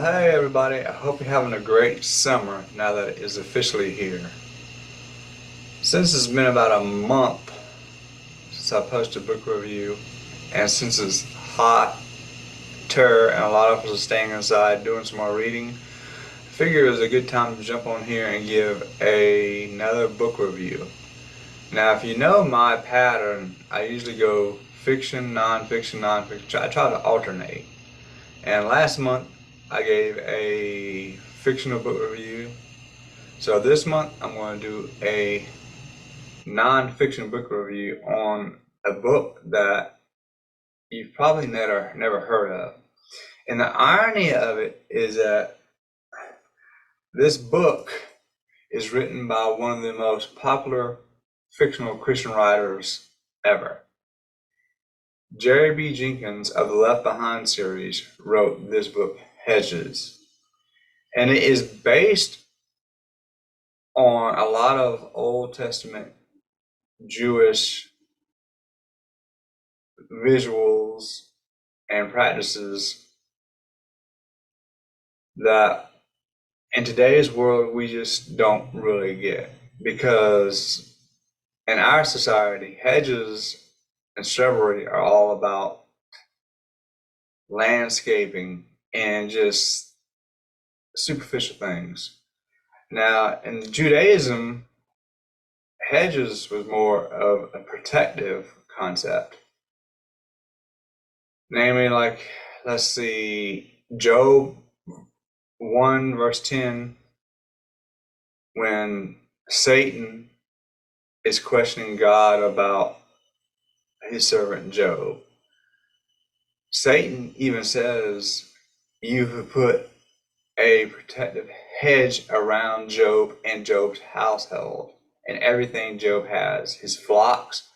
Well, hey everybody, I hope you're having a great summer now that it is officially here. Since it's been about a month since I posted a book review, and since it's hotter and a lot of us are staying inside doing some more reading, I figure it was a good time to jump on here and give another book review. Now, if you know my pattern, I usually go fiction, nonfiction, nonfiction. I try to alternate. And last month, I gave a fictional book review. So this month, I'm going to do a non-fiction book review on a book that you've probably never heard of. And the irony of it is that this book is written by one of the most popular fictional Christian writers ever. Jerry B. Jenkins of the Left Behind series wrote this book, Hedges. And it is based on a lot of Old Testament Jewish visuals and practices that in today's world we just don't really get, because in our society, hedges and shrubbery are all about landscaping and just superficial things. Now, in Judaism, hedges was more of a protective concept. Namely, like, let's see, Job 1 verse 10, when Satan is questioning God about his servant Job. Satan even says, "You have put a protective hedge around Job and Job's household and everything Job has, his flocks."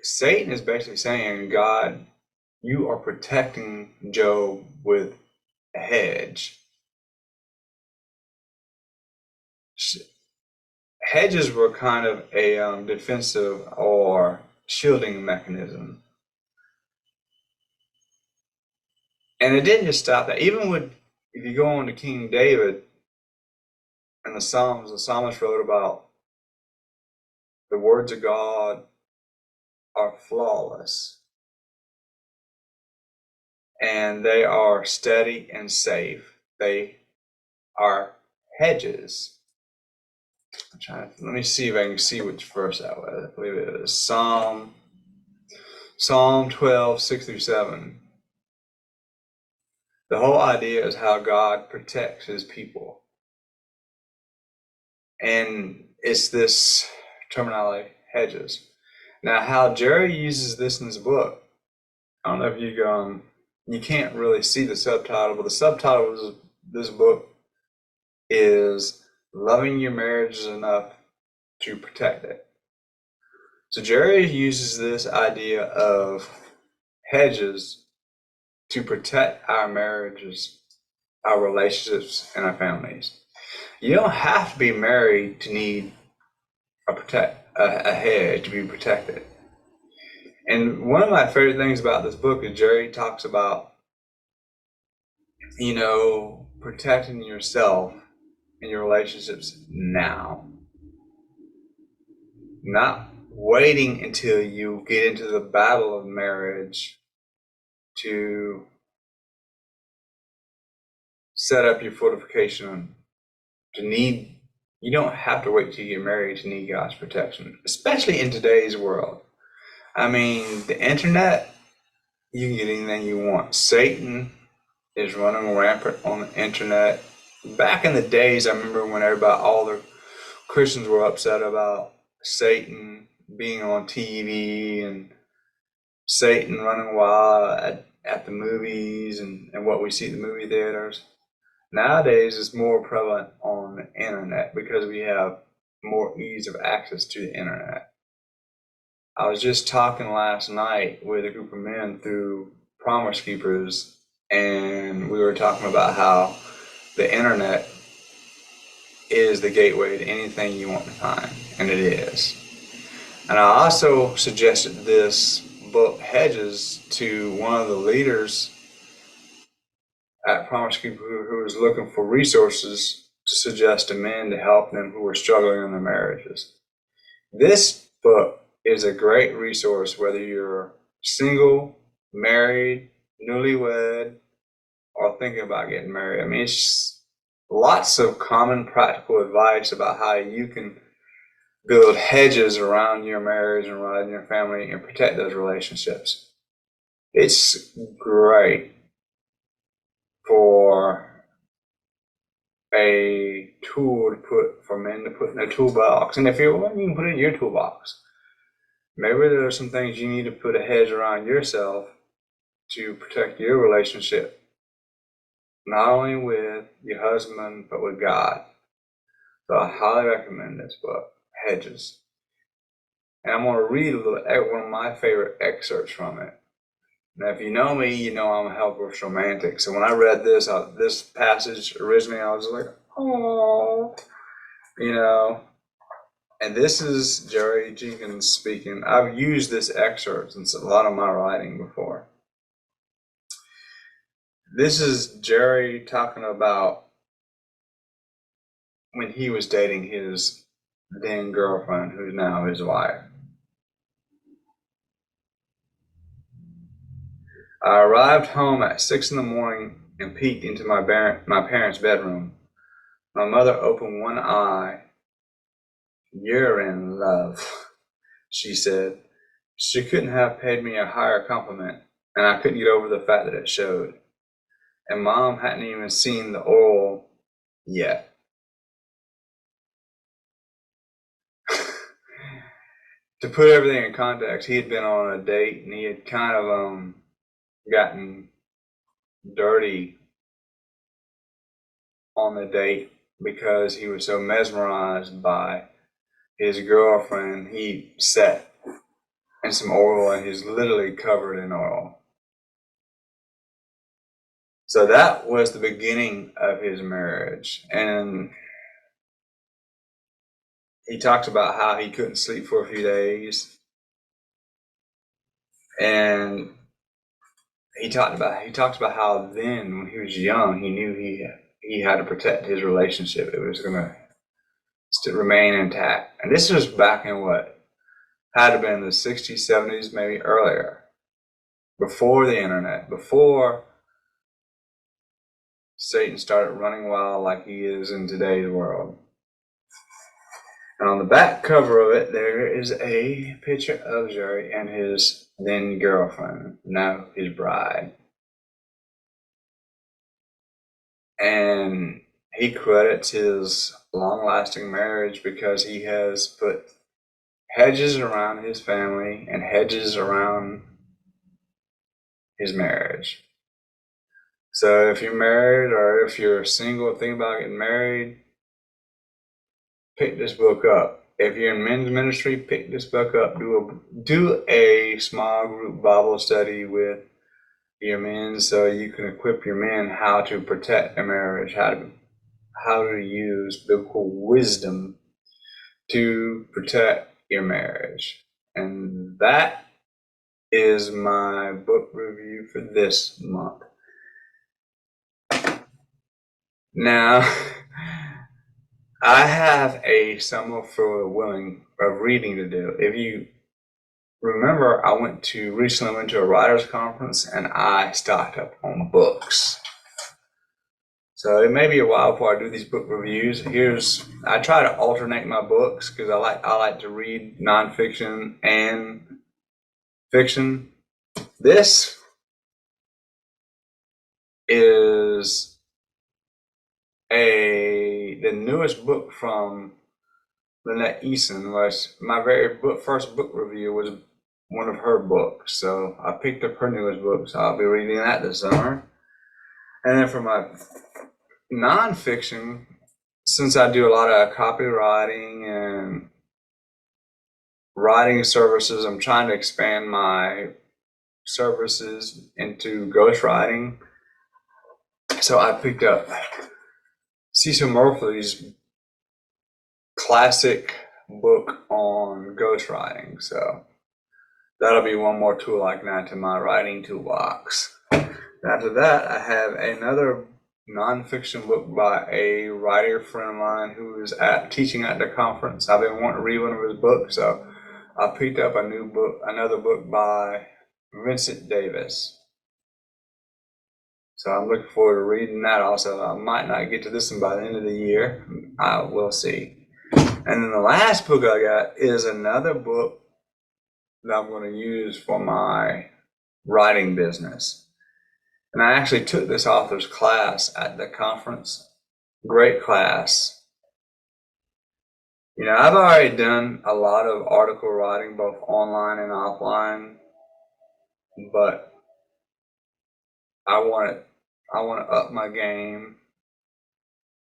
Satan is basically saying, God, you are protecting Job with a hedge. Hedges were kind of a defensive or shielding mechanism. And it didn't just stop that. Even if you go on to King David and the Psalms, the psalmist wrote about the words of God are flawless and they are steady and safe. They are hedges. Let me see if I can see which verse that was. I believe it is Psalm 12, 6 through 7. The whole idea is how God protects his people. And it's this terminology, hedges. Now, how Jerry uses this in his book, I don't know if you can't really see the subtitle, but the subtitle of this book is Loving Your Marriage is Enough to Protect It. So Jerry uses this idea of hedges to protect our marriages, our relationships, and our families. You don't have to be married to need a hedge to be protected. And one of my favorite things about this book is Jerry talks about, protecting yourself and your relationships now. Not waiting until you get into the battle of marriage to set up your fortification you don't have to wait till you get married to need God's protection, especially in today's world. I mean, the internet, you can get anything you want. Satan is running rampant on the internet. Back in the days, I remember when all the Christians were upset about Satan being on TV and Satan running wild at the movies and what we see at the movie theaters. Nowadays, it's more prevalent on the internet because we have more ease of access to the internet. I was just talking last night with a group of men through Promise Keepers, and we were talking about how the internet is the gateway to anything you want to find, and it is. And I also suggested this book, Hedges, to one of the leaders at Promise Keeper who was looking for resources to suggest to men to help them who were struggling in their marriages. This book is a great resource whether you're single, married, newlywed, or thinking about getting married. I mean, it's lots of common practical advice about how you can build hedges around your marriage and around your family and protect those relationships. It's great for a tool to put for men to put in their toolbox. And if you want, you can put it in your toolbox. Maybe there are some things you need to put a hedge around yourself to protect your relationship, not only with your husband, but with God. So I highly recommend this book, Hedges. And I'm going to read one of my favorite excerpts from it. Now, if you know me, you know I'm a helpless romantic. So when I read this passage originally, I was like, oh, And this is Jerry Jenkins speaking. I've used this excerpt in a lot of my writing before. This is Jerry talking about when he was dating his then girlfriend, who's now his wife. I arrived home at 6 a.m. and peeked into my parents' bedroom. My mother opened one eye. "You're in love," she said. She couldn't have paid me a higher compliment, and I couldn't get over the fact that it showed. And Mom hadn't even seen the oral yet. To put everything in context, he had been on a date, and he had kind of gotten dirty on the date because he was so mesmerized by his girlfriend. He sat in some oil, and he's literally covered in oil. So that was the beginning of his marriage. And he talks about how he couldn't sleep for a few days. And he talks about how then, when he was young, he knew he had to protect his relationship. It was going to remain intact. And this was back in what had to have been the 60s, 70s, maybe earlier, before the internet, before Satan started running wild like he is in today's world. And on the back cover of it, there is a picture of Jerry and his then girlfriend, now his bride. And he credits his long-lasting marriage because he has put hedges around his family and hedges around his marriage. So if you're married or if you're single thinking about getting married, pick this book up. If you're in men's ministry, pick this book up. Do a small group Bible study with your men so you can equip your men how to protect their marriage, how to use biblical wisdom to protect your marriage. And that is my book review for this month. Now, I have a summer for the willing of reading to do. If you remember, I recently went to a writer's conference and I stocked up on books. So it may be a while before I do these book reviews. I try to alternate my books because I like to read nonfiction and fiction. This is the newest book from Lynette Eason. My first book review was one of her books. So I picked up her newest book, so I'll be reading that this summer. And then for my nonfiction, since I do a lot of copywriting and writing services, I'm trying to expand my services into ghostwriting. So I picked up Cecil Murphy's classic book on ghostwriting. So that'll be one more tool I can add to my writing toolbox. After that, I have another nonfiction book by a writer friend of mine who is teaching at the conference. I've been wanting to read one of his books, so I picked up another book by Vincent Davis. So I'm looking forward to reading that also. I might not get to this one by the end of the year. I will see. And then the last book I got is another book that I'm going to use for my writing business. And I actually took this author's class at the conference. Great class. You know, I've already done a lot of article writing, both online and offline, but I want to up my game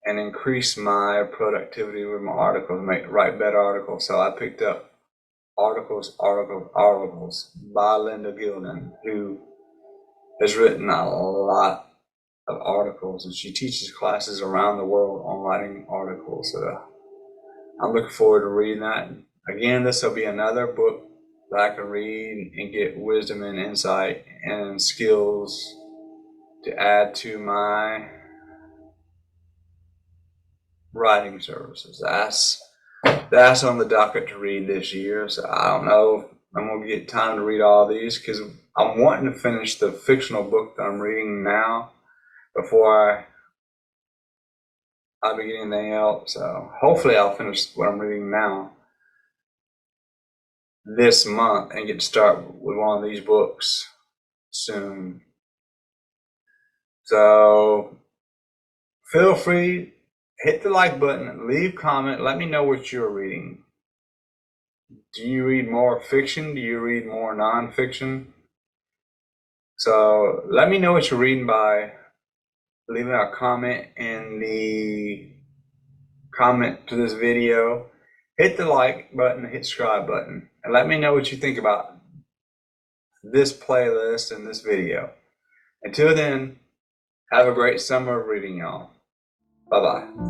and increase my productivity with my articles, write better articles. So I picked up Articles by Linda Gilden, who has written a lot of articles, and she teaches classes around the world on writing articles. So I'm looking forward to reading that. Again, this will be another book that I can read and get wisdom and insight and skills to add to my writing services. That's on the docket to read this year. So I don't know if I'm going to get time to read all these, because I'm wanting to finish the fictional book that I'm reading now before I begin anything else. So hopefully I'll finish what I'm reading now this month and get to start with one of these books soon. So feel free, hit the like button, leave a comment, let me know what you're reading. Do you read more fiction? Do you read more nonfiction? So let me know what you're reading by leaving a comment in the comment to this video. Hit the like button, hit subscribe button, and let me know what you think about this playlist and this video. Until then, have a great summer of reading, y'all. Bye-bye.